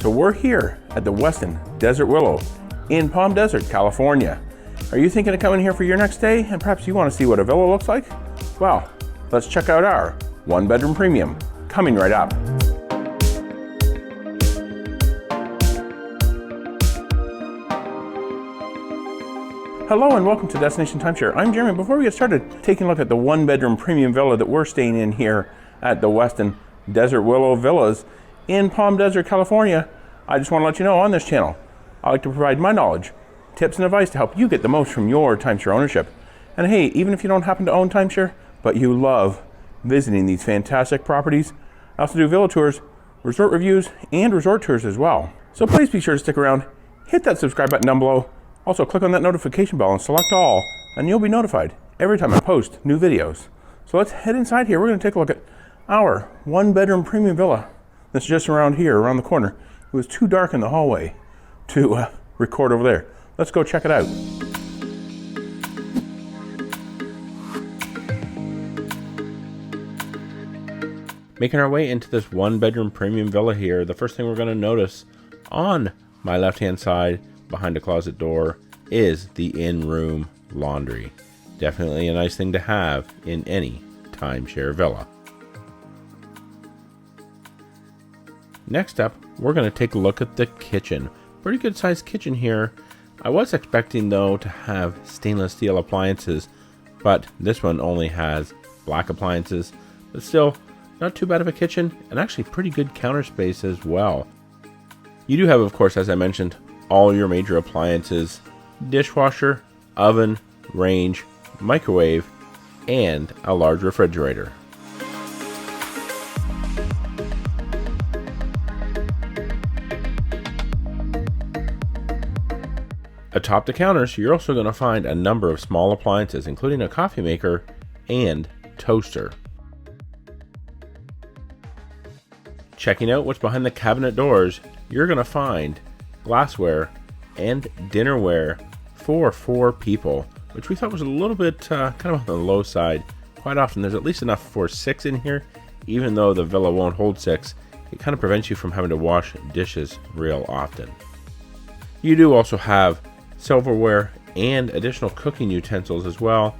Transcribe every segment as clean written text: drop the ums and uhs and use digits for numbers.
So we're here at the Westin Desert Willow in Palm Desert, California. Are you thinking of coming here for your next stay and perhaps you want to see what a villa looks like? Well, let's check out our 1-bedroom premium coming right up. Hello and welcome to Destination Timeshare. I'm Jeremy. Before we get started taking a look at the 1-bedroom premium villa that we're staying in here at the Westin Desert Willow Villas in Palm Desert, California, I just want to let you know on this channel, I like to provide my knowledge, tips and advice to help you get the most from your timeshare ownership. And hey, even if you don't happen to own timeshare, but you love visiting these fantastic properties, I also do villa tours, resort reviews, and resort tours as well. So please be sure to stick around, hit that subscribe button down below, also click on that notification bell and select all, and you'll be notified every time I post new videos. So let's head inside here. We're going to take a look at our 1-bedroom premium villa that's just around here, around the corner. It was too dark in the hallway to record over there. Let's go check it out. Making our way into this 1-bedroom premium villa here, the first thing we're going to notice on my left-hand side behind a closet door is the in-room laundry. Definitely a nice thing to have in any timeshare villa. Next up, we're going to take a look at the kitchen. Pretty good sized kitchen here. I was expecting though to have stainless steel appliances, but this one only has black appliances, but still not too bad of a kitchen and actually pretty good counter space as well. You do have, of course, as I mentioned, all your major appliances: dishwasher, oven, range, microwave, and a large refrigerator. Atop the counters, you're also going to find a number of small appliances, including a coffee maker and toaster. Checking out what's behind the cabinet doors, you're going to find glassware and dinnerware for 4 people, which we thought was a little bit kind of on the low side. Quite often there's at least enough for 6 in here. Even though the villa won't hold 6, it kind of prevents you from having to wash dishes real often. You do also have silverware and additional cooking utensils as well.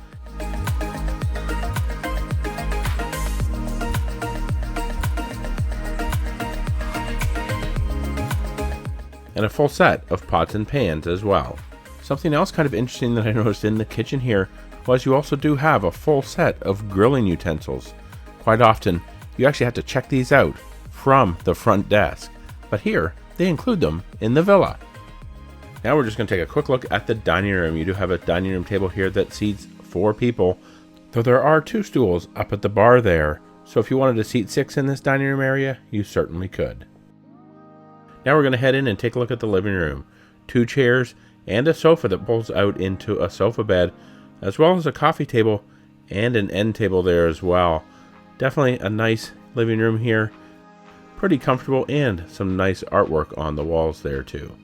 And a full set of pots and pans as well. Something else kind of interesting that I noticed in the kitchen here was you also do have a full set of grilling utensils. Quite often you actually have to check these out from the front desk, but here they include them in the villa. Now we're just going to take a quick look at the dining room. You do have a dining room table here that seats 4 people, though there are 2 stools up at the bar there. So if you wanted to seat 6 in this dining room area, you certainly could. Now we're going to head in and take a look at the living room. 2 chairs and a sofa that pulls out into a sofa bed, as well as a coffee table and an end table there as well. Definitely a nice living room here. Pretty comfortable and some nice artwork on the walls there too.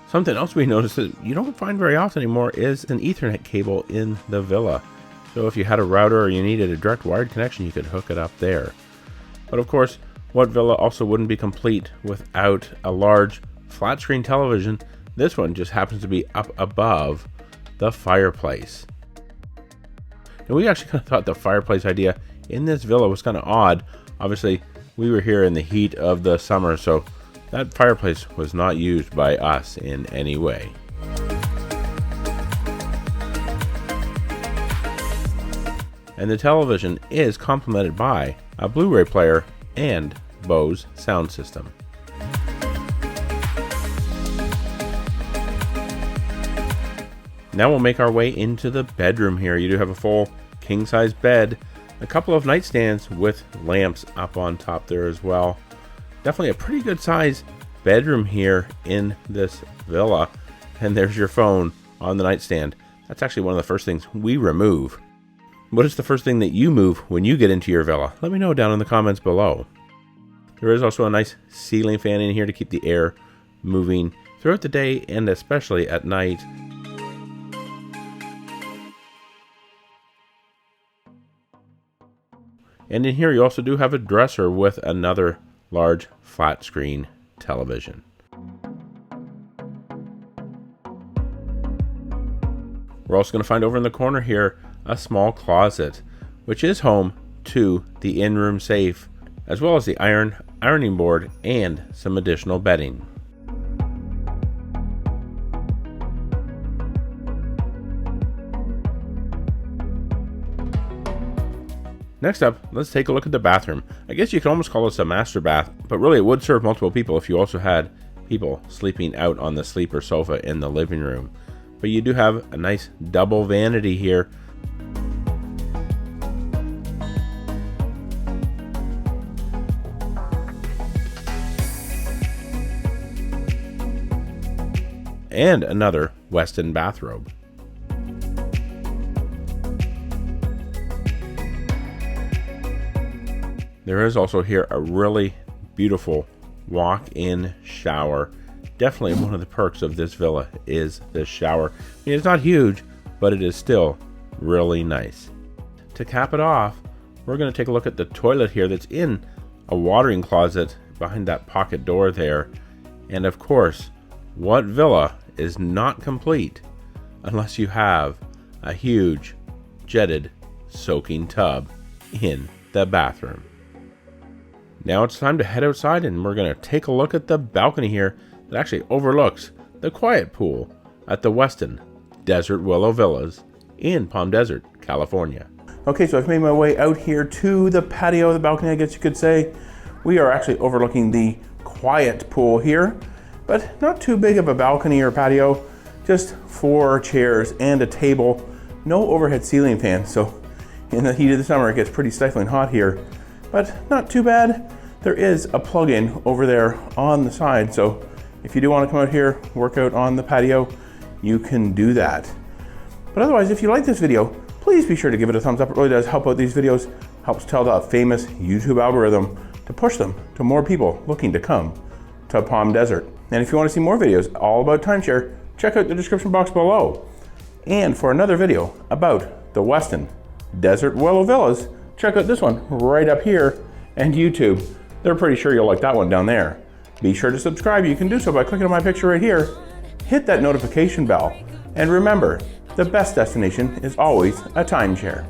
Something else we noticed that you don't find very often anymore is an Ethernet cable in the villa. So if you had a router or you needed a direct wired connection, you could hook it up there. But of course, what villa also wouldn't be complete without a large flat screen television? This one just happens to be up above the fireplace. And we actually kind of thought the fireplace idea in this villa was kind of odd. Obviously, we were here in the heat of the summer, so that fireplace was not used by us in any way. And the television is complemented by a Blu-ray player and Bose sound system. Now we'll make our way into the bedroom here. You do have a full king-size bed, a couple of nightstands with lamps up on top there as well. Definitely a pretty good size bedroom here in this villa. And there's your phone on the nightstand. That's actually one of the first things we remove. What is the first thing that you move when you get into your villa? Let me know down in the comments below. There is also a nice ceiling fan in here to keep the air moving throughout the day and especially at night. And in here you also do have a dresser with another large flat screen television. We're also going to find over in the corner here a small closet, which is home to the in-room safe, as well as the ironing board and some additional bedding. Next up, let's take a look at the bathroom. I guess you could almost call this a master bath, but really it would serve multiple people if you also had people sleeping out on the sleeper sofa in the living room. But you do have a nice double vanity here. And another Westin bathrobe. There is also here a really beautiful walk-in shower. Definitely one of the perks of this villa is this shower. I mean, it's not huge, but it is still really nice. To cap it off, we're going to take a look at the toilet here that's in a watering closet behind that pocket door there. And of course, what villa is not complete unless you have a huge jetted soaking tub in the bathroom? Now it's time to head outside and we're going to take a look at the balcony here that actually overlooks the quiet pool at the Westin Desert Willow Villas in Palm Desert, California. Okay, so I've made my way out here to the patio, the balcony, I guess you could say. We are actually overlooking the quiet pool here, but not too big of a balcony or patio, just 4 chairs and a table, no overhead ceiling fan. So in the heat of the summer, it gets pretty stifling hot here, but not too bad. There is a plug-in over there on the side, so if you do want to come out here, work out on the patio, you can do that. But otherwise, if you like this video, please be sure to give it a thumbs up. It really does help out these videos, helps tell that famous YouTube algorithm to push them to more people looking to come to Palm Desert. And if you want to see more videos all about timeshare, check out the description box below. And for another video about the Westin Desert Willow Villas, check out this one right up here, and YouTube. They're pretty sure you'll like that one down there. Be sure to subscribe. You can do so by clicking on my picture right here. Hit that notification bell. And remember, the best destination is always a timeshare.